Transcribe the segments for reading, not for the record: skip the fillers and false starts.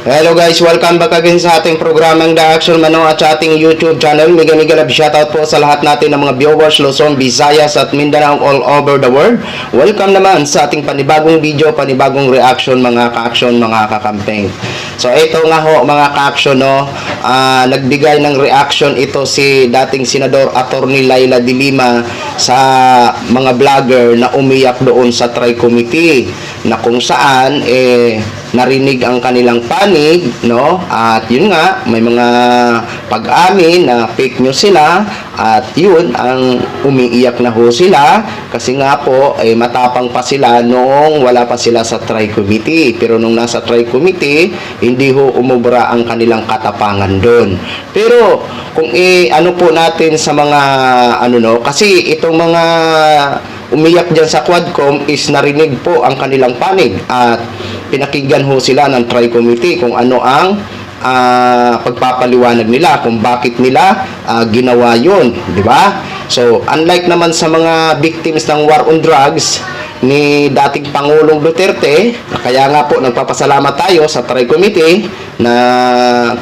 Hello guys, welcome back again sa ating programang The Action Manong at sa ating YouTube channel. Mega love shoutout po sa lahat natin ng mga viewers Luzon, Visayas at Mindanao all over the world. Welcome naman sa ating panibagong video, panibagong reaction mga ka-action, mga ka-campaign. So ito nga ho mga ka-action, no, nagbigay ng reaction ito si dating Senador Attorney Laila De Lima sa mga vlogger na umiyak doon sa Tri-Committee na kung saan narinig ang kanilang panig, no? At yun nga, may mga pag-amin na fake news sila at yun ang umiiyak na ho sila kasi nga po matapang pa sila noong wala pa sila sa Tri-Committee. Pero nung nasa Tri-Committee, hindi ho umubra ang kanilang katapangan doon. Pero kung ano po natin sa mga kasi itong mga umiyak dyan sa Quadcom is narinig po ang kanilang panig at pinakinggan ho sila ng Tri-Committee kung ano ang pagpapaliwanag nila kung bakit nila ginawa yun, di ba? So, unlike naman sa mga victims ng war on drugs ni dating Pangulong Duterte, kaya nga po nagpapasalamat tayo sa Tri-Committee na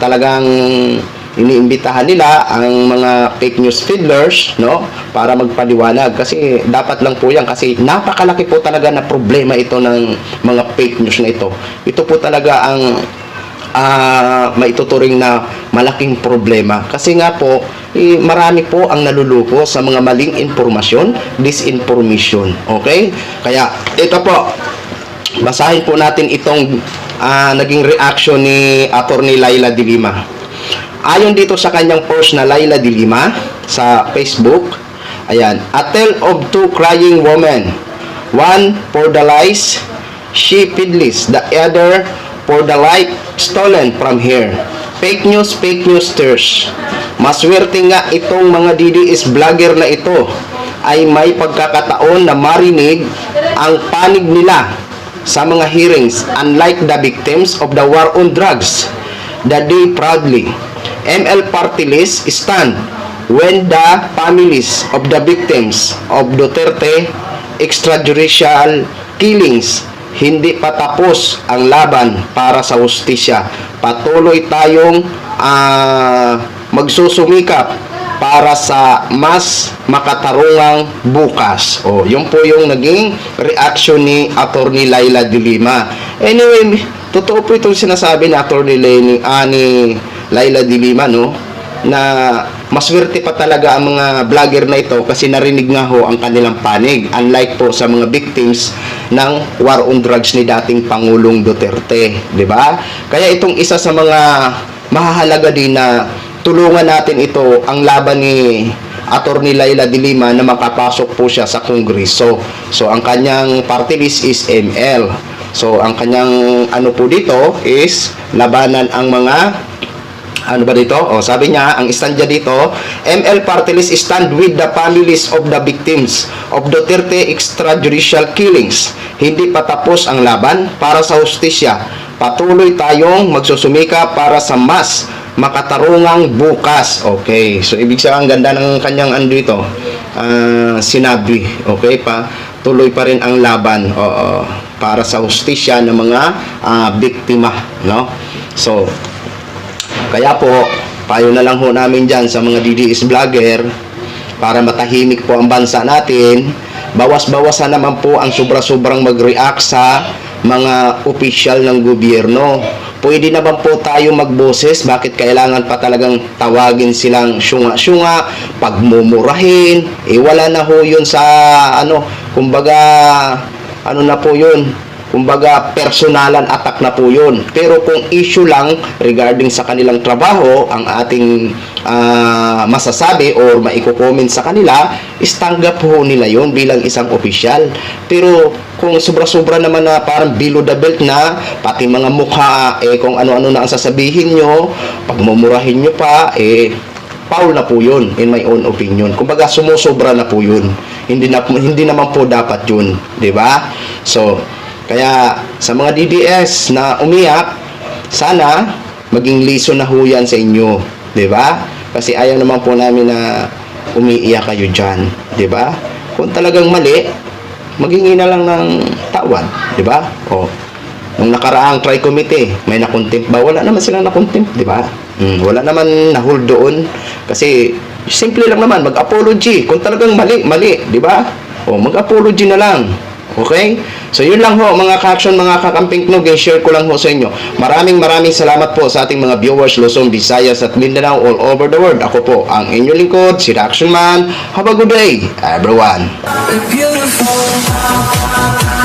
talagang iniimbitahan nila ang mga fake news fiddlers, no, para magpaliwanag kasi dapat lang po yan kasi napakalaki po talaga na problema ito ng mga fake news na ito. Ito po talaga ang maituturing na malaking problema kasi nga po marami po ang naluluko sa mga maling informasyon, disinformation. Okay? Kaya ito po, basahin po natin itong naging reaction ni Attorney Laila De Lima. Ayon dito sa kanyang post na Laila De Lima sa Facebook, ayan, a tale of two crying women, one for the lies she peddles, the other for the light stolen from her. Fake news stirs. Maswerte nga itong mga DDS vlogger na ito ay may pagkakataon na marinig ang panig nila sa mga hearings, unlike the victims of the war on drugs that they proudly ML party list stand when the families of the victims of Duterte extrajudicial killings. Hindi pa tapos ang laban para sa hustisya. Patuloy tayong magsusumikap para sa mas makatarungang bukas. Yun po yung naging reaction ni Attorney Laila De Lima. Anyway, totoo po itong sinasabi ni Attorney Laila De Lima, no, na maswerte pa talaga ang mga vlogger na ito kasi narinig nga ho ang kanilang panig, unlike po sa mga victims ng war on drugs ni dating Pangulong Duterte, di ba? Kaya itong isa sa mga mahahalaga din na tulungan natin ito ang laban ni Attorney Laila De Lima na makapasok po siya sa Kongreso. So ang kanyang party list is ML. So ang kanyang po dito is labanan ang mga sabi niya, ang stand niya dito, ML party list stand with the families of the victims of Duterte extrajudicial killings. Hindi pa tapos ang laban para sa hustisya. Patuloy tayong magsusumika para sa mas makatarungang bukas. Okay, so ibig sabihin ang ganda ng kanyang dito, sinabi, okay, tuloy pa rin ang laban para sa hustisya ng mga biktima, no? So kaya po, payo na lang ho namin dyan sa mga DDS vlogger para matahimik po ang bansa natin. Bawas-bawasan naman po ang sobra-sobrang mag-react sa mga opisyal ng gobyerno. Pwede naman po tayo magboses, bakit kailangan pa talagang tawagin silang syunga-syunga, pagmumurahin, wala na ho yun sa kumbaga, na po yun, kumbaga personalan attack na po yun. Pero kung issue lang regarding sa kanilang trabaho ang ating masasabi or maiko-comment sa kanila, istanggap po nila yun bilang isang opisyal. Pero kung sobra-sobra naman na parang below the belt na, pati mga mukha, kung ano-ano na ang sasabihin nyo, pagmumurahin nyo pa, foul na po yun in my own opinion. Kumbaga sumusobra na po yun. Hindi naman po dapat yun, di ba? So kaya sa mga DDS na umiyak, sana maging liso na ho yan sa inyo, 'di ba? Kasi ayaw naman po namin na umiiyak kayo diyan, 'di ba? Kung talagang mali, maghingi na lang ng tawad, 'di ba? nung nakaraang tri-committee, may nakontempt ba? Wala naman silang nakontempt, di ba? Wala naman nahul doon. Kasi, simple lang naman, mag-apology. Kung talagang mali, mali, di ba? O, mag-apology na lang. Okay? So, yun lang ho, mga ka-action, mga kakamping knog, share ko lang ho sa inyo. Maraming salamat po sa ating mga viewers, Luzon, Visayas, at Mindanao, all over the world. Ako po, ang inyong lingkod, si The Action Man. Have a good day, everyone. Beautiful.